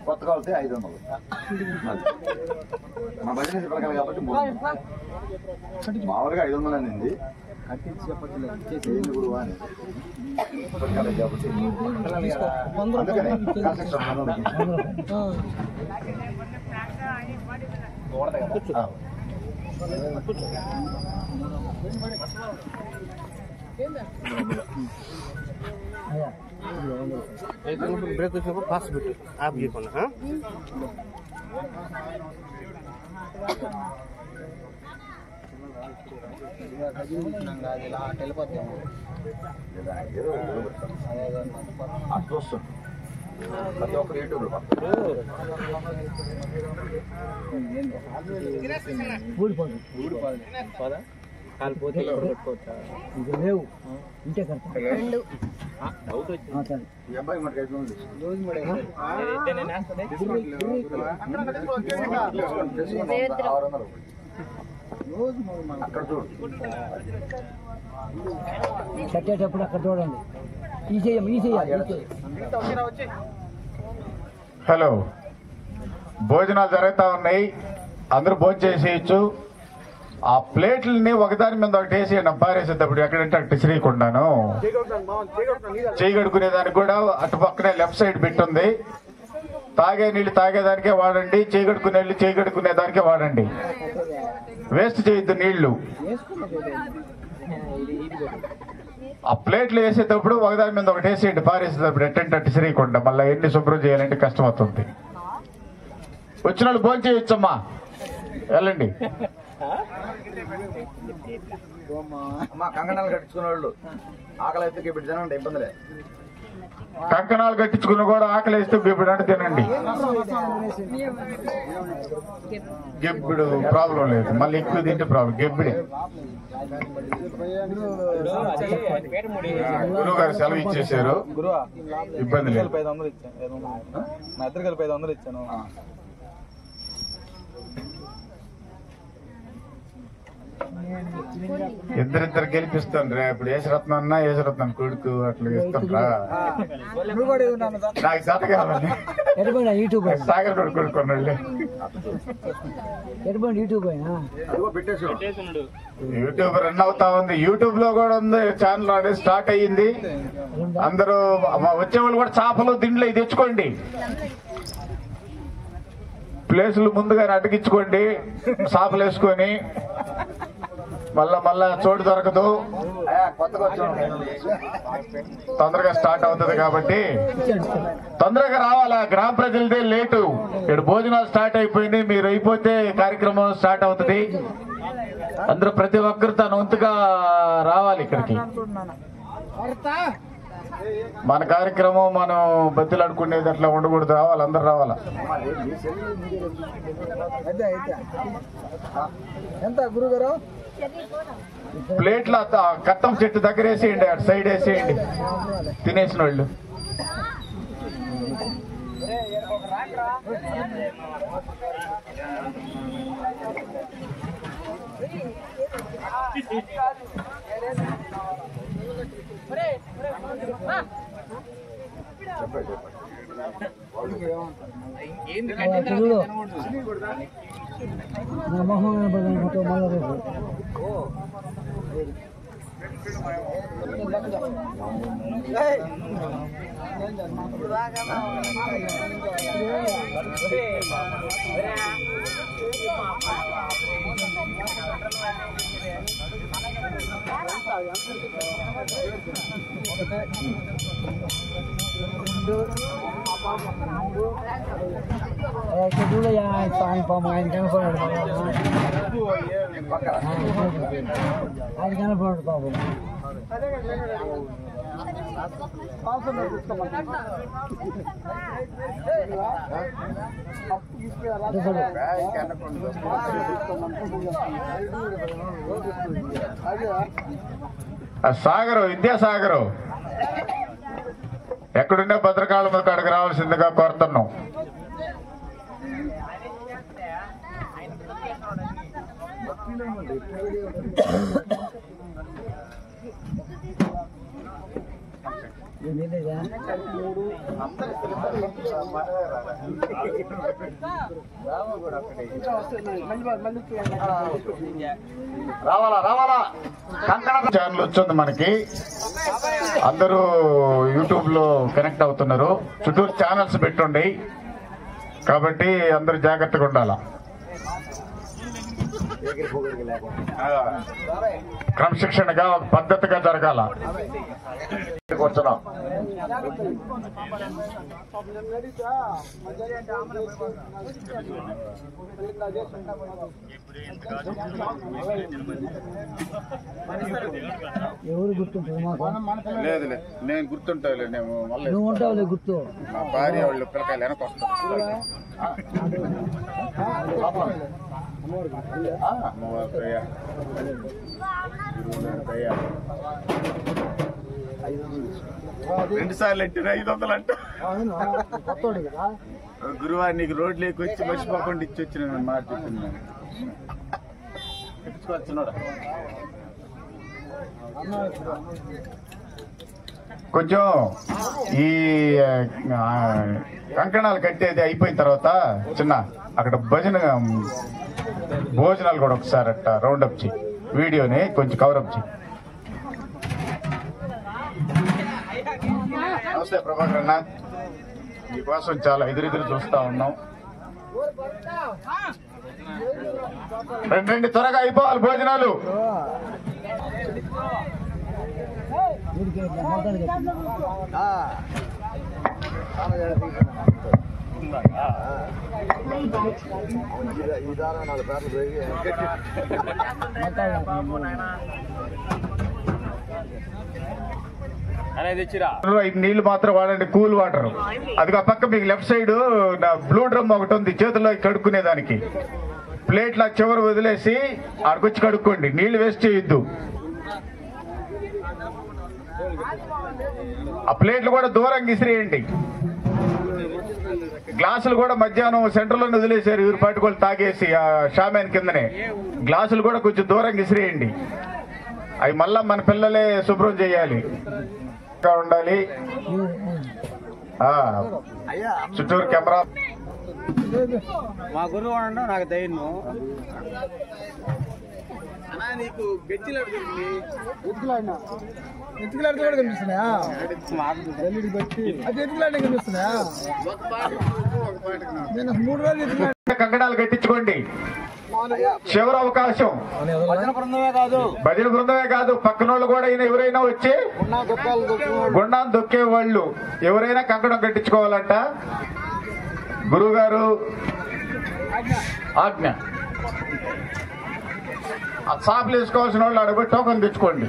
కొత్తగా వస్తే 500 మా బడ్జెట్ ప్రకారం కాబట్టి మామూలుగా 500 అనింది గురువు అని కాబట్టి ब्रेक फास्ट बिट आप ये कोना हां ప్రతి ఒక్కరు యూట్యూబ్లో కాలిపోతే లేవు ఇంటే కరెక్ట్ ఈ అబ్బాయి మనకి 600 అక్కడ చూడు కట్టేటప్పుడు అక్కడ చూడండి ఈ చెయ్యం హలో, భోజనాలు జరుగుతూ ఉన్నాయి, అందరూ భోజనం చేసేయచ్చు. ఆ ప్లేట్లని ఒకదాని మీద ఒకటి వేసేయండి, పారేసేటప్పుడు ఎక్కడంటే అటు శ్రీకుండాను చేయగడుకునేదానికి కూడా అటు పక్కనే లెఫ్ట్ సైడ్ పెట్టుంది. తాగే నీళ్ళు తాగేదానికే వాడండి, చేయగడుకునే నీళ్ళు చేయగడుకునేదానికే వాడండి. వేస్ట్ చేయొద్దు నీళ్లు. ఆ ప్లేట్లు వేసేటప్పుడు ఒకదాని మీద ఒకటి వేసేయండి, పారేసేటప్పుడు ఎట్టంటే అటు శ్రీకుండా మళ్ళీ ఎన్ని శుభ్రం చేయాలంటే కష్టం అవుతుంది. వచ్చిన వాళ్ళు భోజనం చేయొచ్చమ్మా, వెళ్ళండి. కంకణాలు కట్టించుకునే వాళ్ళు ఆకలి అయితే ఇప్పుడు తినండి, ఇబ్బంది లేదు. కంకణాలు కట్టించుకున్న కూడా ఆకలి వేస్తే గిబ్బుడు అంటే తినండి. గిబ్బుడు ప్రాబ్లం లేదు, మళ్ళీ ఎక్కువ తింటే ప్రాబ్లం. గిబ్బుడే గురువు గారు సెలవు ఇచ్చేసారు, ఇబ్బంది లేదు. 500 ఇచ్చాను. ఇద్దరిద్దరు గెలిపిస్తాను రా. ఇప్పుడు యేసరత్నం అన్నా యేసరత్నం కొడుకు అట్లా ఇస్తాను రా. నాకు చేత కావాలి. సాగర్ కొడుకు కొడుకున్నాళ్ళే యూట్యూబ్ రన్ అవుతా ఉంది. యూట్యూబ్ లో కూడా ఉంది, ఛానల్ అనేది స్టార్ట్ అయ్యింది. అందరూ వచ్చేవాళ్ళు కూడా చేపలు దిండ్లు తెచ్చుకోండి. ప్లేసులు ముందుగానే అడిగించుకోండి, చేపలు వేసుకొని. మళ్ళా చోటు దొరకదు, తొందరగా స్టార్ట్ అవుతుంది కాబట్టి తొందరగా రావాలా. గ్రామ ప్రజలదే లేటు, ఇక్కడ భోజనాలు స్టార్ట్ అయిపోయింది, మీరు అయిపోతే కార్యక్రమం స్టార్ట్ అవుతుంది. అందరూ ప్రతి ఒక్కరు తన వంతుగా రావాలి ఇక్కడికి. మన కార్యక్రమం మనం బతులు అనుకునేది అట్లా ఉండకూడదు, రావాలి, అందరు రావాలా. ఎంత గురుగారు? ప్లేట్ల కట్టం చెట్టు దగ్గర వేసేయండి, అటు సైడ్ వేసేయండి తినేసిన వాళ్ళు. ఇక్కడ చూడయ్యా ఆయన స్వామి పాము ఆయన కనపడాడు ఆయన కనపడాడు పాపం సాగరు విద్యాసాగరు ఎక్కడున్నా భద్రకాళం కాడికి రావాల్సిందిగా కోరుతున్నాం. రావాలా రావాలా ఛానల్ వచ్చింది మనకి, అందరూ యూట్యూబ్ లో కనెక్ట్ అవుతున్నారు. చుట్టూరు ఛానల్స్ పెట్టుండి కాబట్టి అందరూ జాగ్రత్తగా ఉండాలా. క్రమశిక్షణగా పద్ధతిగా జరగాల. కూర్చున్నాం ఎవరు గుర్తుంటారు మాకు లేదు నేను గుర్తుంటావులే. నేను నువ్వు ఉంటావులే గుర్తు మా భార్య వాళ్ళు పిల్లకాయలు వెనక వస్తారు. రెండు సార్లు ఎట్టిన 500 అంట. గురువారు నీకు రోడ్ లేకి వచ్చి మర్చిపోకుండా ఇచ్చి వచ్చిన మాట చెప్తున్నాను. కొంచెం ఈ కంకణాలు కట్టేది అయిపోయిన తర్వాత చిన్న అక్కడ భోజనాలు కూడా ఒకసారి అట్ట రౌండప్ చేయి, వీడియోని కొంచెం కవరప్ చేయి. నమస్తే ప్రభాకర్ అన్న, మీకోసం చాలా ఎదురెదురు చూస్తా ఉన్నాం. రండి త్వరగా అయిపోవాలి భోజనాలు. నీళ్లు మాత్రం వాడండి, కూల్ వాటర్. అది ఆ పక్క మీకు లెఫ్ట్ సైడ్ బ్లూ డ్రమ్ ఒకటి ఉంది, చేతుల్లో కడుక్కునే దానికి. ప్లేట్ల చివరి వదిలేసి ఆడికొచ్చి కడుక్కోండి, నీళ్లు వేస్ట్ చేయొద్దు. ఆ ప్లేట్లు కూడా దూరంగా ఇసిరేయండి. గ్లాసులు కూడా మధ్యాహ్నం సెంటర్ లోనే వదిలేశారు, ఎవరు పట్టుకొని తాగేసి ఆ షామేన్ కిందనే. గ్లాసులు కూడా కొంచెం దూరంగా ఇసిరేయండి, అవి మళ్ళా మన పిల్లలే శుభ్రం చేయాలి. ఉండాలి. చుట్టూరు కెమెరా. మా గురువు అన్నా నాకు ధైర్యం. నీకు ఎత్తుకులాడితే కూడా కనిపిస్తున్నాయా? అది ఎత్తుకులాడే కనిపిస్తున్నాయా? నేను 3 రోజులు ఎత్తుకులాడి కంకణాలు కట్టించుకోండి. చివరి అవకాశం. భజన బృందమే కాదు, పక్కన వాళ్ళు కూడా ఎవరైనా వచ్చి గుండాన్ని దొక్కే వాళ్ళు ఎవరైనా కంకణం కట్టించుకోవాలంట. గురువు గారు ఆజ్ఞ. ఆ సాపులు వేసుకోవాల్సిన వాళ్ళు అడుగు టోకన్ తెచ్చుకోండి.